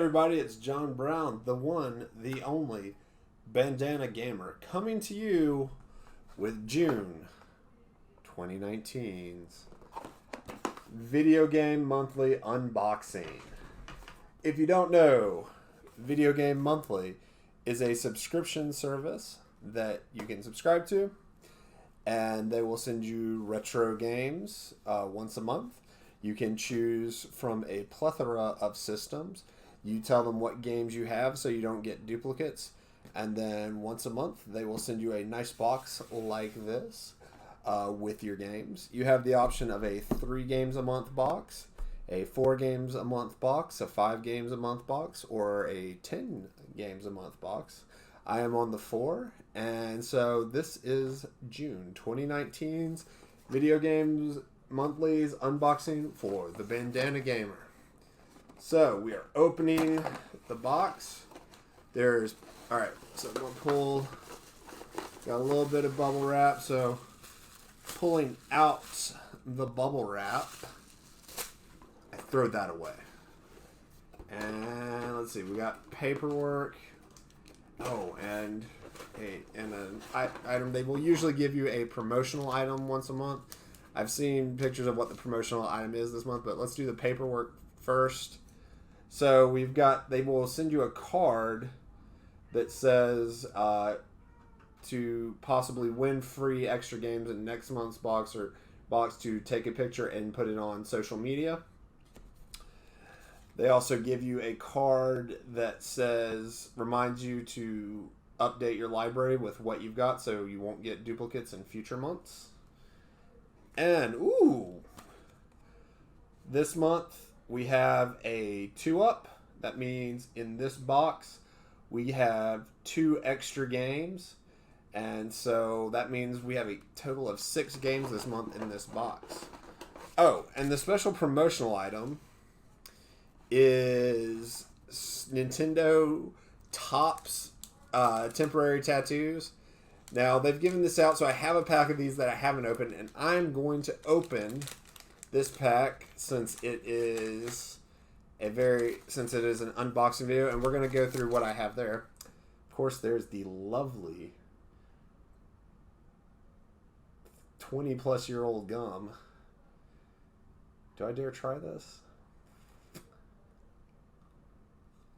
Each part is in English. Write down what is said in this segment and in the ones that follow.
everybody, it's John Brown, the one, the only Bandana Gamer, coming to you with June 2019's Video Game Monthly Unboxing. If you don't know, Video Game Monthly is a subscription service that you can subscribe to, and they will send you retro games once a month. You can choose from a plethora of systems. You tell them what games you have so you don't get duplicates. And then once a month, they will send you a nice box like this with your games. You have the option of a 3 games a month box, a 4 games a month box, a 5 games a month box, or a 10 games a month box. I am on the 4, and so this is June 2019's Video Games Monthly's unboxing for the Bandana Gamer. So we are opening the box. Alright, so I'm going to pull, got a little bit of bubble wrap, so pulling out the bubble wrap, I throw that away. And let's see, we got paperwork. Oh, and an item. They will usually give you a promotional item once a month. I've seen pictures of what the promotional item is this month, but let's do the paperwork first. So they will send you a card that says to possibly win free extra games in next month's box to take a picture and put it on social media. They also give you a card that reminds you to update your library with what you've got so you won't get duplicates in future months. And, this month we have a 2-up. That means in this box we have 2 extra games. And so that means we have a total of 6 games this month in this box. Oh, and the special promotional item is Nintendo Topps temporary tattoos. Now, they've given this out, so I have a pack of these that I haven't opened, and I'm going to open this pack since it is an unboxing video, and we're going to go through what I have there. Of course, there's the lovely 20-plus-year-old gum. Do I dare try this?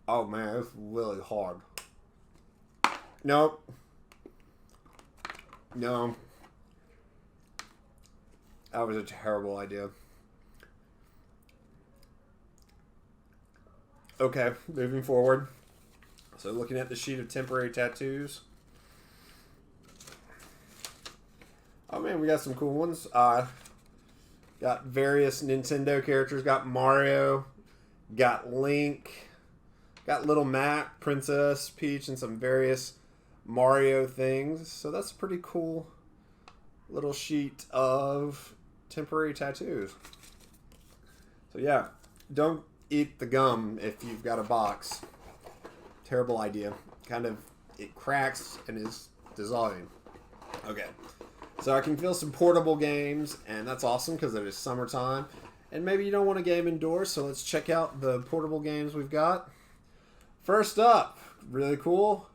Oh, man, it's really hard. Nope. No. That was a terrible idea. Okay, moving forward. So looking at the sheet of temporary tattoos. Oh man, we got some cool ones. Got various Nintendo characters. Got Mario. Got Link. Got Little Mac, Princess Peach, and some various Mario things. So that's a pretty cool little sheet of temporary tattoos. So yeah, don't eat the gum if you've got a box. Terrible idea. It cracks and is dissolving. Okay, so I can feel some portable games, and that's awesome because it is summertime. And maybe you don't want a game indoors, so let's check out the portable games we've got. First up, really cool,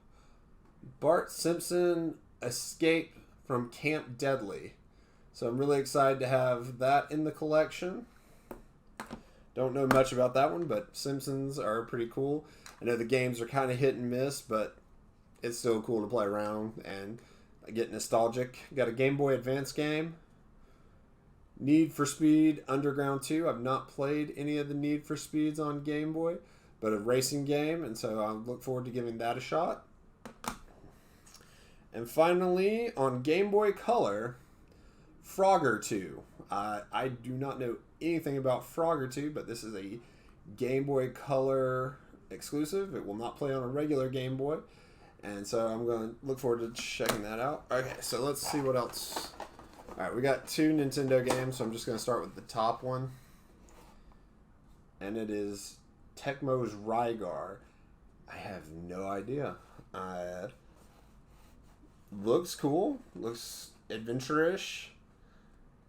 Bart Simpson Escape from Camp Deadly. So I'm really excited to have that in the collection. Don't know much about that one, but Simpsons are pretty cool. I know the games are kind of hit and miss, but it's still cool to play around and get nostalgic. Got a Game Boy Advance game. Need for Speed Underground 2. I've not played any of the Need for Speeds on Game Boy, but a racing game, and so I look forward to giving that a shot. And finally, on Game Boy Color, Frogger 2. I do not know anything about Frogger 2, but this is a Game Boy Color exclusive. It will not play on a regular Game Boy, and so I'm going to look forward to checking that out. Okay, so let's see what else. Alright, we got 2 Nintendo games, so I'm just going to start with the top one. And it is Tecmo's Rygar. I have no idea. Looks cool. Looks adventure-ish.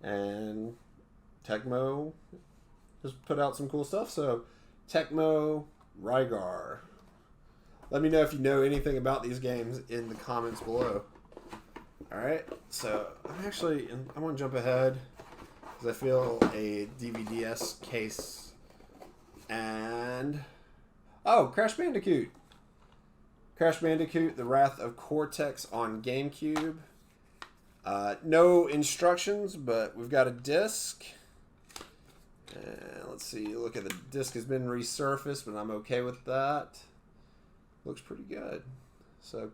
Tecmo just put out some cool stuff. So Tecmo Rygar. Let me know if you know anything about these games in the comments below. Alright, so I want to jump ahead because I feel a DVDS case and... Oh, Crash Bandicoot. Crash Bandicoot, The Wrath of Cortex on GameCube. No instructions, but we've got a disc. And let's see, look at the disc has been resurfaced, but I'm okay with that. Looks pretty good. So,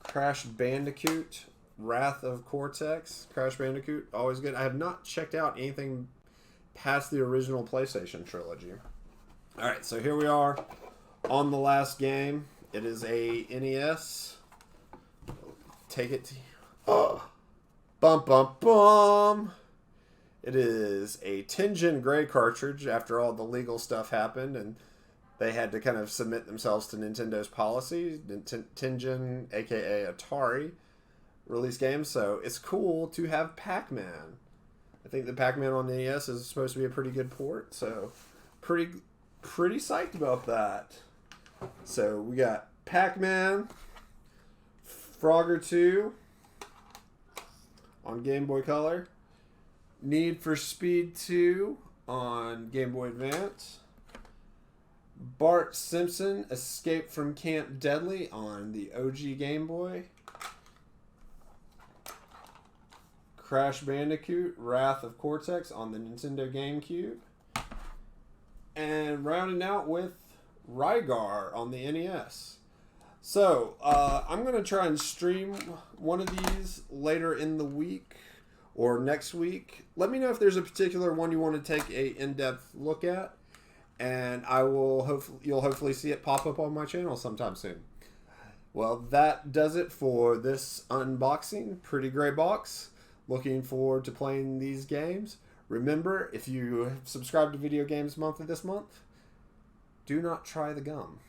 Crash Bandicoot, Wrath of Cortex. Crash Bandicoot, always good. I have not checked out anything past the original PlayStation trilogy. Alright, so here we are on the last game. It is a NES. Take it to... Oh! Bum, bum, bum! It is a Tengen Gray cartridge after all the legal stuff happened and they had to kind of submit themselves to Nintendo's policy. Tengen, aka Atari, release games, so it's cool to have Pac-Man. I think the Pac-Man on the NES is supposed to be a pretty good port, so pretty psyched about that. So we got Pac-Man, Frogger 2 on Game Boy Color, Need for Speed 2 on Game Boy Advance, Bart Simpson Escape from Camp Deadly on the OG Game Boy, Crash Bandicoot Wrath of Cortex on the Nintendo GameCube, and rounding out with Rygar on the NES. So, I'm going to try and stream one of these later in the week or next week. Let me know if there's a particular one you want to take a in-depth look at, and you'll hopefully see it pop up on my channel sometime soon. Well, that does it for this unboxing. Pretty great box. Looking forward to playing these games. Remember, if you subscribe to Video Games Monthly this month, do not try the gum.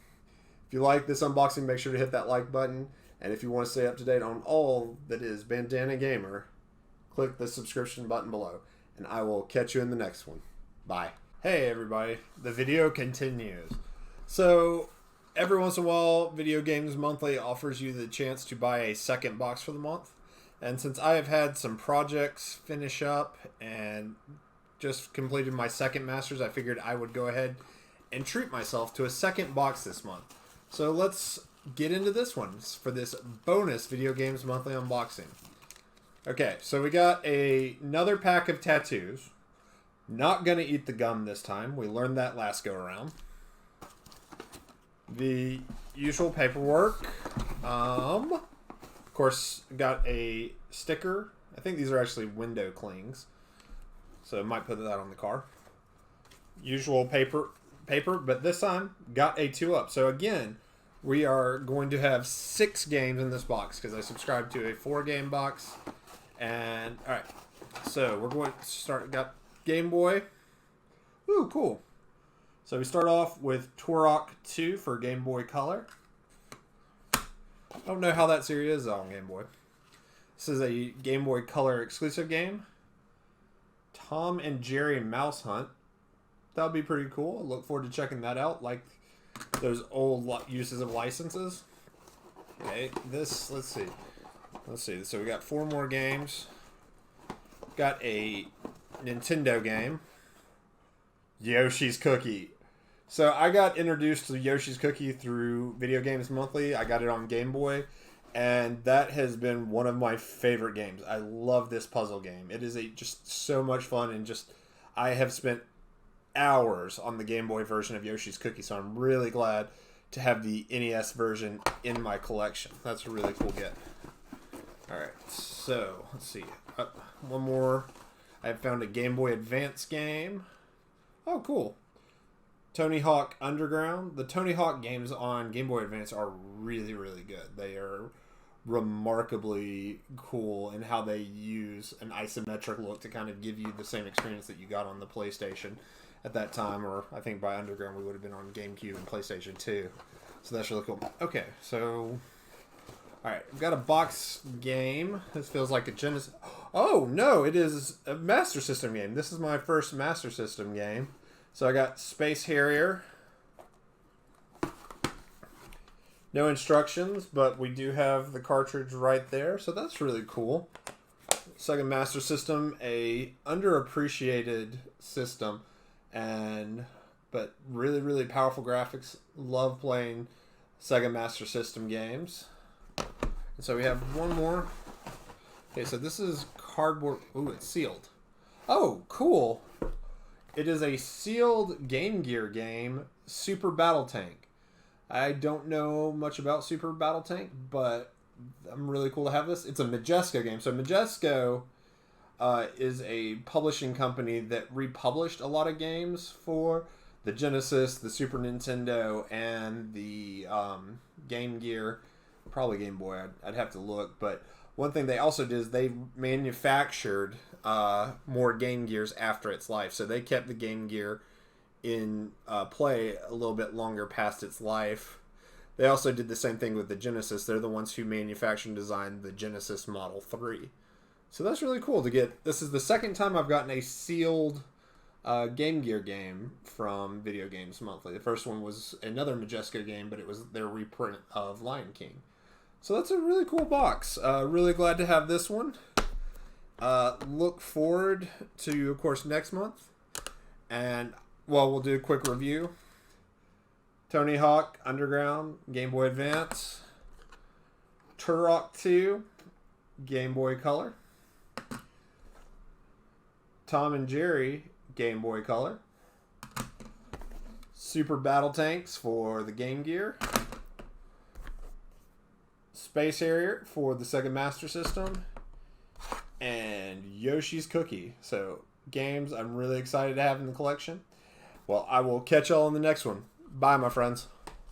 If you like this unboxing, make sure to hit that like button. And if you want to stay up to date on all that is Bandana Gamer, click the subscription button below. And I will catch you in the next one. Bye. Hey everybody, the video continues. So, every once in a while, Video Games Monthly offers you the chance to buy a second box for the month. And since I have had some projects finish up and just completed my second Masters, I figured I would go ahead and treat myself to a second box this month. So let's get into this one for this bonus Video Games Monthly unboxing. Okay, so we got another pack of tattoos. Not going to eat the gum this time. We learned that last go around. The usual paperwork. Of course, got a sticker. I think these are actually window clings. So I might put that on the car. Usual paper, but this time got a 2-up. So again, we are going to have 6 games in this box because I subscribed to a 4-game box. And all right, so we're going to start. Got Game Boy. Ooh, cool. So we start off with Turok 2 for Game Boy Color. I don't know how that series is on Game Boy. This is a Game Boy Color exclusive game. Tom and Jerry Mouse Hunt. That would be pretty cool. I look forward to checking that out. Like those old uses of licenses. Okay, let's see. So we got 4 more games. Got a Nintendo game. Yoshi's Cookie. So I got introduced to Yoshi's Cookie through Video Games Monthly. I got it on Game Boy. And that has been one of my favorite games. I love this puzzle game. It is just so much fun. And I have spent hours on the Game Boy version of Yoshi's Cookie. So I'm really glad to have the NES version in my collection. That's a really cool get. Alright, so let's see. One more. I found a Game Boy Advance game. Oh, cool. Tony Hawk Underground. The Tony Hawk games on Game Boy Advance are really, really good. They are remarkably cool in how they use an isometric look to kind of give you the same experience that you got on the PlayStation at that time, or I think by Underground we would have been on GameCube and PlayStation 2. So that's really cool. Okay, so alright, we've got a box game. This feels like a Genesis. Oh, no, it is a Master System game. This is my first Master System game. So I got Space Harrier. No instructions, but we do have the cartridge right there, so that's really cool. Sega Master System, a underappreciated system, but really, really powerful graphics. Love playing Sega Master System games. And so we have one more. Okay, so this is cardboard. Ooh, it's sealed. Oh, cool. It is a sealed Game Gear game, Super Battle Tank. I don't know much about Super Battle Tank, but I'm really cool to have this. It's a Majesco game. So Majesco is a publishing company that republished a lot of games for the Genesis, the Super Nintendo, and the Game Gear. Probably Game Boy. I'd have to look. But one thing they also did is they manufactured more Game Gears after its life. So they kept the Game Gear in play a little bit longer past its life. They also did the same thing with the Genesis. They're the ones who manufactured and designed the Genesis Model 3. So that's really cool to get. This is the second time I've gotten a sealed Game Gear game from Video Games Monthly. The first one was another Majesco game, but it was their reprint of Lion King. So that's a really cool box. Really glad to have this one. Look forward to, of course, next month. And well, we'll do a quick review. Tony Hawk Underground, Game Boy Advance. Turok 2, Game Boy Color. Tom and Jerry, Game Boy Color. Super Battle Tanks for the Game Gear. Space Harrier for the Sega Master System. And Yoshi's Cookie. So, games I'm really excited to have in the collection. Well, I will catch y'all in the next one. Bye, my friends.